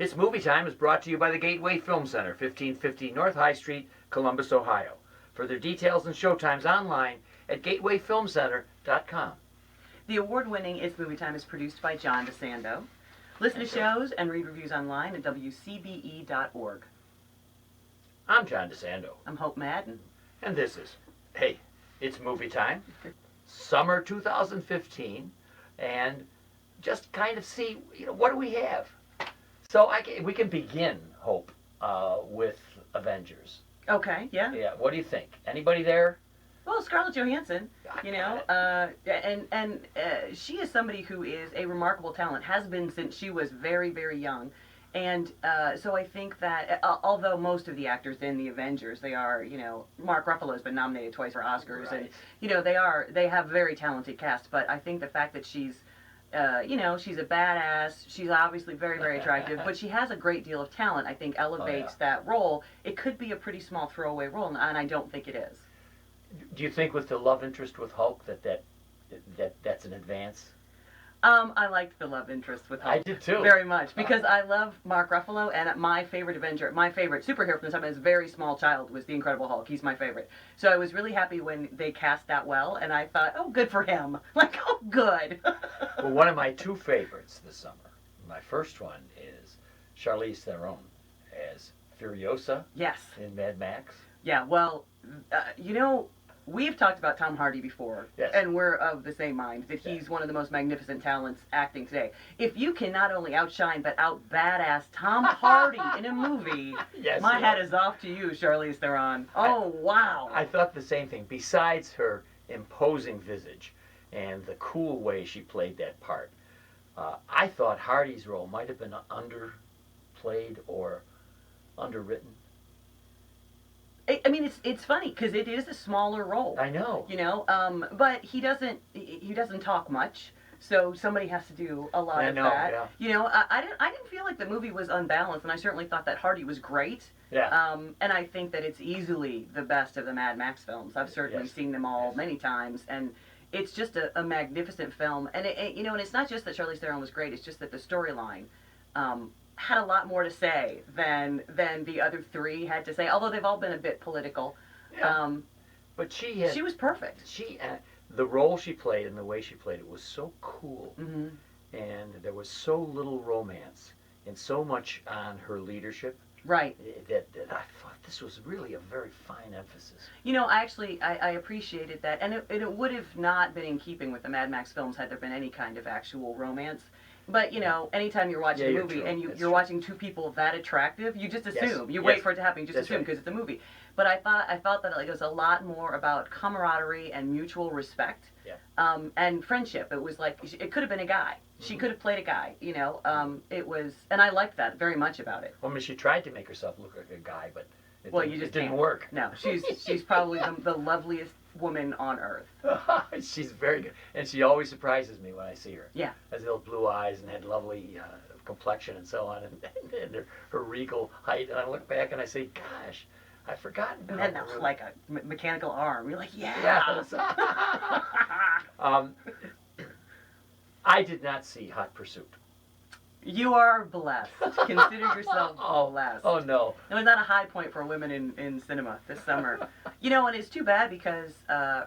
It's Movie Time is brought to you by the Gateway Film Center, 1550 North High Street, Columbus, Ohio. Further details and showtimes online at gatewayfilmcenter.com. The award-winning It's Movie Time is produced by John DeSando. Listen to shows and read reviews online at WCBE.org. I'm John DeSando. I'm Hope Madden. And this is, hey, it's Movie Time, summer 2015, and just kind of see, what do we have? So we can begin, Hope, with Avengers. Okay, yeah. Yeah, what do you think? Anybody there? Well, Scarlett Johansson, and she is somebody who is a remarkable talent, has been since she was very, very young. And so I think that, although most of the actors in the Avengers, they are, Mark Ruffalo's been nominated twice for Oscars, right. And, they have very talented cast, but I think the fact that she's, she's a badass, she's obviously very, very attractive, but she has a great deal of talent, I think elevates that role. It could be a pretty small throwaway role, and I don't think it is. Do you think with the love interest with Hulk that's an advance? I liked the love interest with Hulk. I did too. Very much, because I love Mark Ruffalo, and my favorite Avenger, my favorite superhero from the time I was a very small child was the Incredible Hulk. He's my favorite. So I was really happy when they cast that well, and I thought, oh, good for him. Like, oh, good. Well, one of my two favorites this summer, my first one is Charlize Theron as Furiosa. Yes. In Mad Max. Yeah, well, we've talked about Tom Hardy before, yes. And we're of the same mind that he's one of the most magnificent talents acting today. If you can not only outshine but out-badass Tom Hardy in a movie, yes, my hat is off to you, Charlize Theron. Oh, wow. I thought the same thing. Besides her imposing visage and the cool way she played that part, I thought Hardy's role might have been underplayed or underwritten. I mean, it's funny because it is a smaller role. I know. But he doesn't talk much, so somebody has to do a lot of that. Yeah. I didn't feel like the movie was unbalanced, and I certainly thought that Hardy was great. Yeah. And I think that it's easily the best of the Mad Max films. I've certainly seen them all many times, and it's just a magnificent film. And and it's not just that Charlize Theron was great; it's just that the storyline. Had a lot more to say than the other three had to say, although they've all been a bit political. Yeah. But she was perfect. The role she played and the way she played it was so cool, mm-hmm. and there was so little romance and so much on her leadership. Right. That I thought this was really a very fine emphasis. I appreciated that, and it would have not been in keeping with the Mad Max films had there been any kind of actual romance. But, anytime you're watching a movie and you're watching two people that attractive, you just assume. You wait for it to happen, you just assume because it's a movie. But I felt that it was a lot more about camaraderie and mutual respect and friendship. It was like, it could have been a guy. Mm-hmm. She could have played a guy, It was, and I liked that very much about it. Well, I mean, she tried to make herself look like a guy, but it didn't work. No, she's probably the loveliest woman on earth. She's very good, and she always surprises me when I see her. Yeah, has those blue eyes and had lovely complexion and so on, and her regal height. And I look back and I say, "Gosh, I've forgotten." And then like a mechanical arm. You're like, yeah. I did not see Hot Pursuit. You are blessed. Consider yourself blessed. Oh, no. It was not a high point for women in cinema this summer. And it's too bad because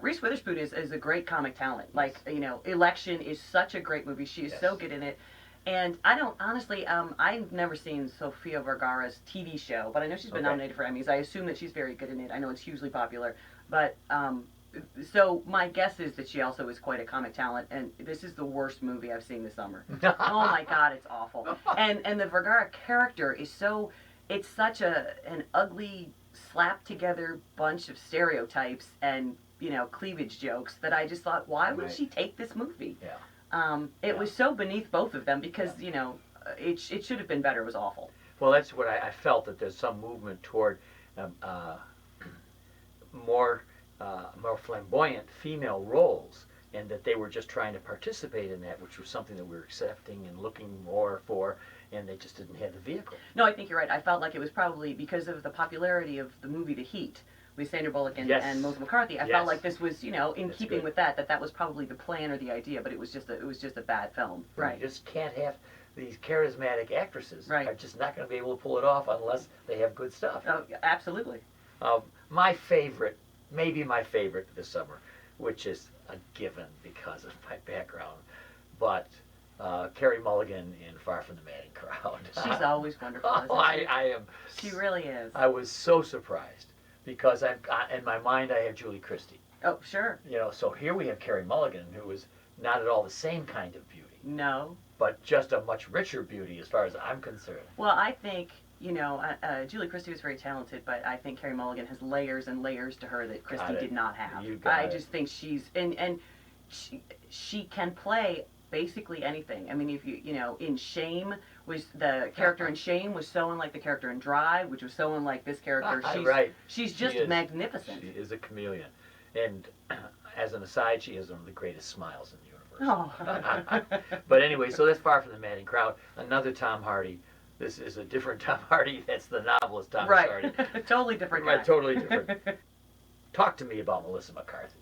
Reese Witherspoon is a great comic talent. Like, Election is such a great movie. She is so good in it. And I don't, honestly, I've never seen Sofia Vergara's TV show, but I know she's been nominated for Emmys. I assume that she's very good in it. I know it's hugely popular. But, so my guess is that she also is quite a comic talent, and this is the worst movie I've seen this summer. Oh my God, it's awful. And the Vergara character is it's such an ugly, slapped together bunch of stereotypes and, cleavage jokes that I just thought, why would she take this movie? Yeah. It was so beneath both of them because, it should have been better. It was awful. Well, that's what I felt, that there's some movement toward more flamboyant female roles, and that they were just trying to participate in that, which was something that we were accepting and looking more for, and they just didn't have the vehicle. No, I think you're right. I felt like it was probably because of the popularity of the movie The Heat with Sandra Bullock and Melissa McCarthy. I felt like this was, in keeping with that was probably the plan or the idea, but it was just a bad film. Right. You just can't have these charismatic actresses Right. are just not going to be able to pull it off unless they have good stuff. Oh, absolutely. My favorite, maybe my favorite this summer, which is a given because of my background, but Carey Mulligan in Far From the Madding Crowd. She's always wonderful. Isn't she? I am. She really is. I was so surprised because in my mind I have Julie Christie. Oh, sure. You know, so here we have Carey Mulligan, who is not at all the same kind of beauty, No. but just a much richer beauty as far as I'm concerned. Well, I think, Julie Christie was very talented, but I think Carey Mulligan has layers and layers to her that Christie did not have. You got I it. just think and she can play basically anything. I mean, if in Shame was the character in Shame was so unlike the character in Drive, which was so unlike this character. Right. She's just She is. magnificent. She is a chameleon. And as an aside, she has one of the greatest smiles in the universe. Oh. But anyway, so that's Far From the Madding Crowd. Another Tom Hardy. This is a different Tom Hardy. That's the novelist Tom Hardy. Right. Totally different guy. Right, totally different. Talk to me about Melissa McCarthy.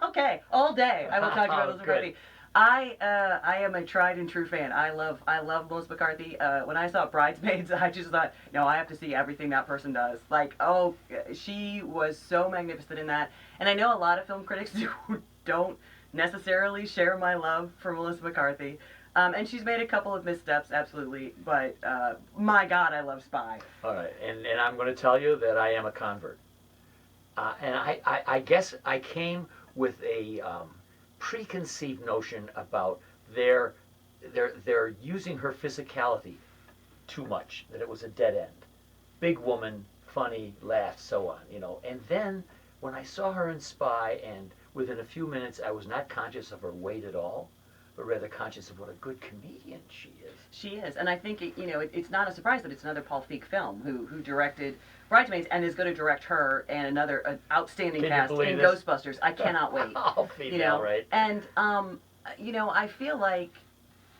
Okay, all day I will talk to you about Melissa Good. McCarthy. I am a tried and true fan. I love Melissa McCarthy. When I saw Bridesmaids, I just thought, no, I have to see everything that person does. Like, oh, she was so magnificent in that. And I know a lot of film critics who don't necessarily share my love for Melissa McCarthy. And she's made a couple of missteps, absolutely. But my God, I love Spy. All right, and I'm going to tell you that I am a convert. And I guess I came with a preconceived notion about their using her physicality too much, that it was a dead end. Big woman, funny, laugh, so on, And then when I saw her in Spy, and within a few minutes I was not conscious of her weight at all, but rather conscious of what a good comedian she is. She is, and I think it's not a surprise that it's another Paul Feig film who directed Bridesmaids and is going to direct her and another outstanding Can you cast believe in this? Ghostbusters. I cannot wait. Oh, female, right? And I feel like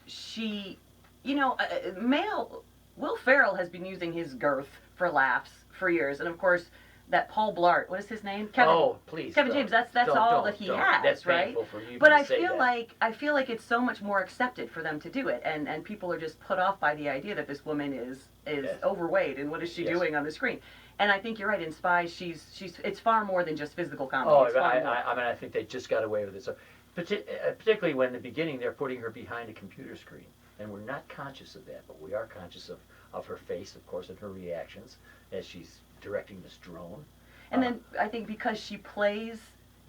she, male Will Ferrell has been using his girth for laughs for years, and of course that Paul Blart, what is his name? Kevin. Oh, please. Kevin James. That's all that he has, That's right? painful for you But to I say feel that. like it's so much more accepted for them to do it, and people are just put off by the idea that this woman is Yes. overweight and what is she Yes. doing on the screen. And I think you're right. In Spy, she's it's far more than just physical comedy. Oh, It's far more. I mean, I think they just got away with it. So, particularly when in the beginning they're putting her behind a computer screen, and we're not conscious of that, but we are conscious of her face, of course, and her reactions as she's directing this drone. And then I think because she plays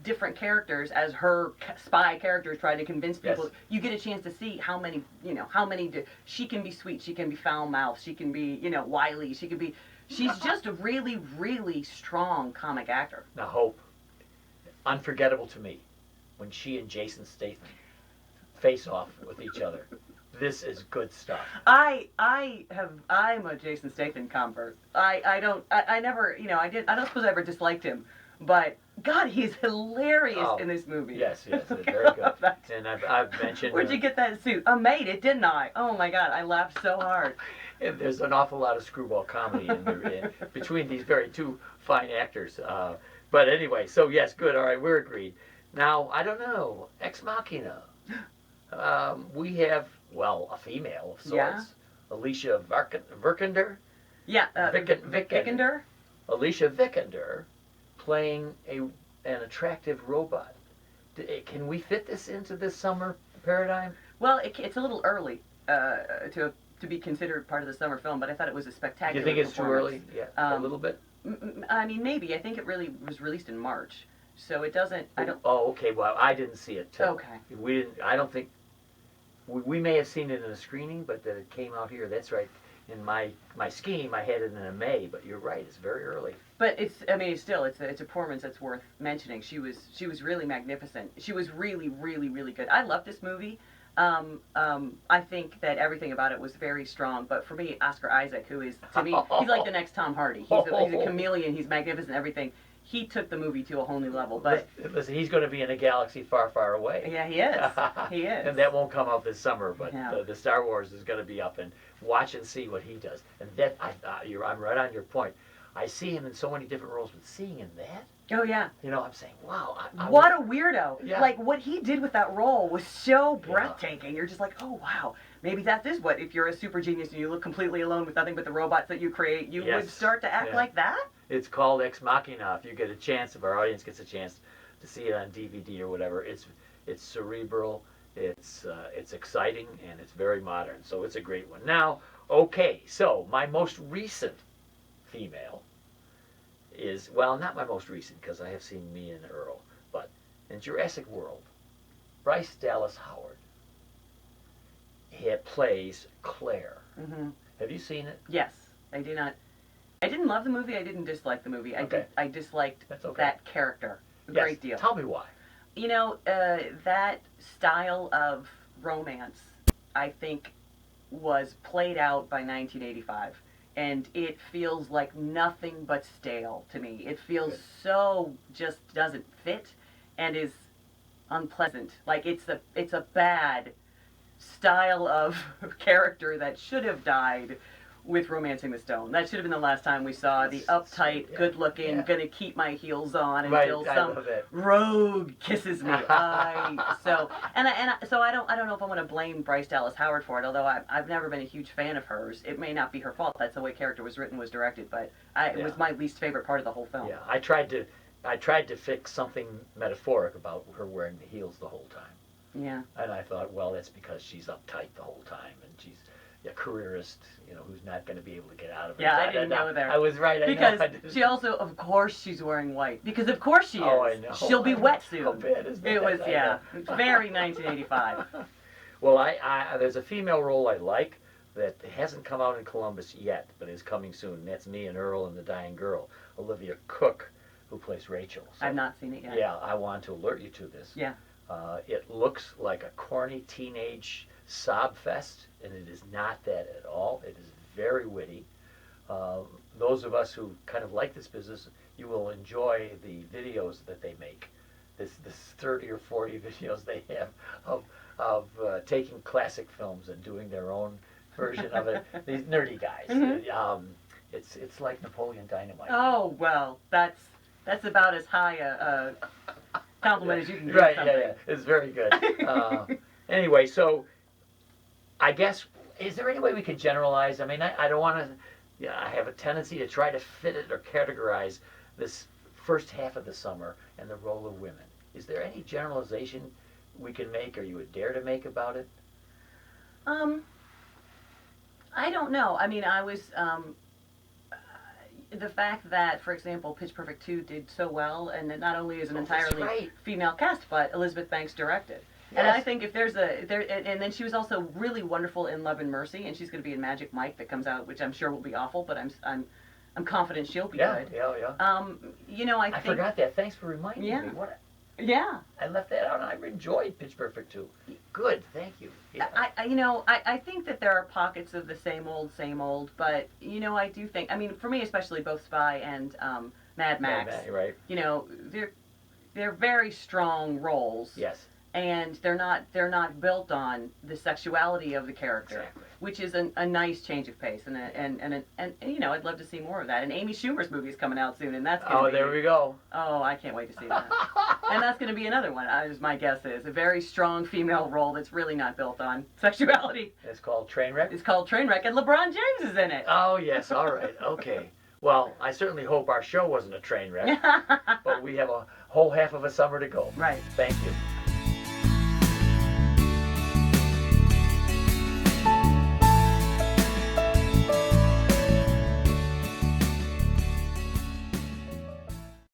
different characters as her spy characters try to convince people, Yes. you get a chance to see how many she can be sweet, she can be foul-mouthed, she can be, wily, she's just a really, really strong comic actor. Now, Hope, unforgettable to me, when she and Jason Statham face off with each other. This is good stuff. I'm a Jason Statham convert. I don't suppose I ever disliked him, but God, he's hilarious in this movie. Yes, very I good. love that. And I've mentioned. Where'd you get that suit? I made it, didn't I? Oh my God, I laughed so hard. And there's an awful lot of screwball comedy between these two fine actors. But anyway, so yes, good. All right, we're agreed. Now, I don't know, Ex Machina. We have, a female of sorts. Yeah. Alicia Vikander. Yeah, Vikander. Alicia Vikander playing an attractive robot. Can we fit this into this summer paradigm? Well, it's a little early to be considered part of the summer film, but I thought it was a spectacular. Do you think it's too early? Yeah, a little bit. I mean, maybe. I think it really was released in March, so it doesn't. I don't. Oh, okay. Well, I didn't see it. Okay. We didn't. I don't think. We may have seen it in a screening, but that it came out here. That's right. In my scheme, I had it in a May, but you're right. It's very early. But it's a performance that's worth mentioning. She was really magnificent. She was really, really, really good. I love this movie. I think that everything about it was very strong. But for me, Oscar Isaac, who is, to me, he's like the next Tom Hardy. He's a chameleon. He's magnificent. Everything. He took the movie to a whole new level. But listen, he's going to be in a galaxy far, far away. Yeah, he is. He is. And that won't come out this summer. But No. the Star Wars is going to be up, and watch and see what he does. And that I'm right on your point. I see him in so many different roles, but seeing him that. Oh yeah. You know, I'm saying, wow. What a weirdo. Yeah. Like, what he did with that role was so breathtaking. You're just like, oh, wow. Maybe that is what, if you're a super genius and you look completely alone with nothing but the robots that you create, you would start to act like that? It's called Ex Machina. If you get a chance, if our audience gets a chance to see it on DVD or whatever, it's cerebral, it's exciting, and it's very modern. So it's a great one. Now, okay, so my most recent female is, well, not my most recent, because I have seen Mia and Earl, but in Jurassic World, Bryce Dallas Howard plays Claire. Mm-hmm. Have you seen it? Yes, I do not. I didn't love the movie. I didn't dislike the movie. I disliked that character a great deal. Tell me why. You know, that style of romance, I think, was played out by 1985. And it feels like nothing but stale to me. It feels so just doesn't fit and is unpleasant. Like it's a bad style of character that should have died with Romancing the Stone. That should have been the last time we saw the uptight, good-looking, gonna keep my heels on until some rogue kisses me. So I don't know if I want to blame Bryce Dallas Howard for it. Although I've never been a huge fan of hers. It may not be her fault. That's the way character was written, was directed. But it was my least favorite part of the whole film. Yeah, I tried to fix something metaphoric about her wearing the heels the whole time. Yeah. And I thought, well, that's because she's uptight the whole time, and she's a careerist, you know, who's not going to be able to get out of it. Yeah, I didn't go there. I was right. Because she also, of course, she's wearing white. Because of course she is. Oh, I know. She'll be wet soon. How bad is that? It was, very 1985. Well, there's a female role I like that hasn't come out in Columbus yet, but is coming soon. And that's Mia and Earl and the Dying Girl, Olivia Cook, who plays Rachel. So, I've not seen it yet. Yeah, I want to alert you to this. Yeah. It looks like a corny teenage sob fest, and it is not that at all. It is very witty. Those of us who kind of like this business, you will enjoy the videos that they make. This 30 or 40 videos they have of taking classic films and doing their own version of it. These nerdy guys. Mm-hmm. It's like Napoleon Dynamite. Oh well, that's about as high a compliment as you can give right, something. Yeah, it's very good. Anyway, so I guess, is there any way we could generalize? I mean, I don't want to, I have a tendency to try to fit it or categorize this first half of the summer and the role of women. Is there any generalization we can make, or you would dare to make about it? I don't know. I mean, I was, the fact that, for example, Pitch Perfect 2 did so well, and that not only is an entirely female cast, but Elizabeth Banks directed. Yes. And I think if and then she was also really wonderful in Love and Mercy, and she's going to be in Magic Mike that comes out, which I'm sure will be awful, but I'm confident she'll be good. Yeah. You know, I think, forgot that. Thanks for reminding me. I left that out, and I enjoyed Pitch Perfect 2. Good, thank you. Yeah. I think that there are pockets of the same old, but you know, I do think, I mean, for me especially, both Spy and Mad Max, right? You know, they're very strong roles. Yes. And they're not built on the sexuality of the character, which is a nice change of pace, and you know, I'd love to see more of that. And Amy Schumer's movie is coming out soon, and that's gonna there we go. Oh, I can't wait to see that. And that's going to be another one, as my guess is, a very strong female role that's really not built on sexuality. It's called Trainwreck? It's called Trainwreck, and LeBron James is in it. Oh, yes, all right, okay. Well, I certainly hope our show wasn't a train wreck, but we have a whole half of a summer to go. Right. Thank you.